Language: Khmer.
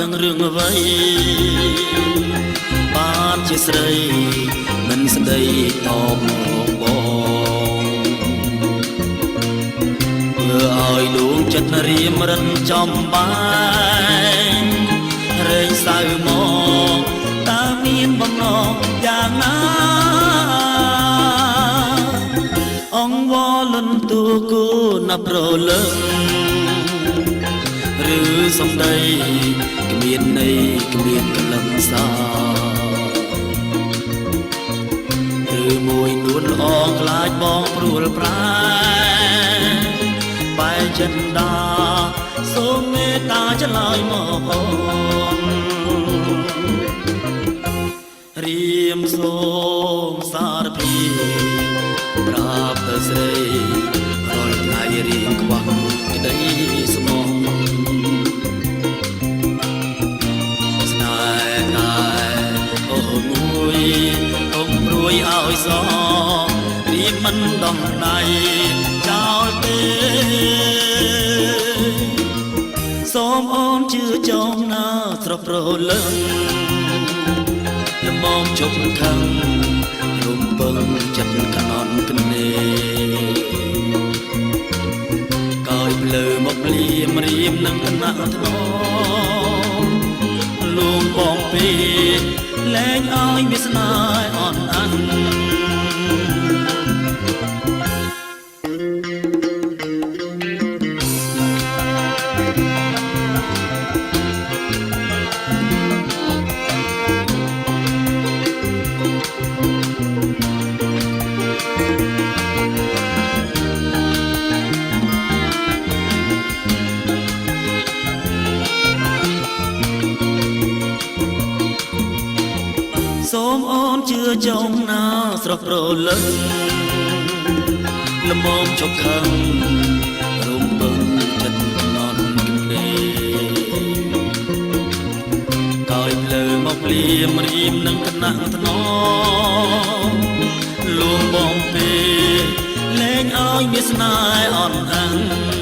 នឹងរឿងអ្វីបានជាស្រីមិនស្ដីតបមកបងធ្វើឲ្យដួងចិត្តរៀមរិនចំបាយរែងសៅមកតើមានបំណងយ៉ាងណាអង្វរលន់ទូគូណាប់រលឹងឬសំដីគ្មានន័យគ្មានកលឹងសាឬមួយនួនល្អខ្លាចបងព្រួលប្រែបែកចិនដាសូមមេត្តាឆ្លើយមកបងរៀមសូមសារភាពប្រាប់ទៅស្រីរាល់ថ្ងៃរៀងខ្វះក្តីស្មោះស្នេហ៍តែអូនមួយអុំព្រួយឲ្យសរៀមមិនដំដៃចោលទេសូមអូនជឿចំណាស្រស់ប្រលឹងល្មមជប់ខឹងរំពឹងចិត្តកណន់គ្នាកោយភ្លើមកព្រាមរៀមនឹងកណាត់ថ្នមលួងបងពេកលែងឲ្យមានស្នេហ៍អន់អាំងសូមអូនជឿចំណាស្រស់ប្រលឹងល្មមជប់ខឹងរំពឹងចិត្តនន់គ្នាកោយភ្លើមកព្រាមរៀមនឹងកណាស់ថ្នមលួងបងពេកលែងឲ្យមានស្នេហ៍អន់អាំង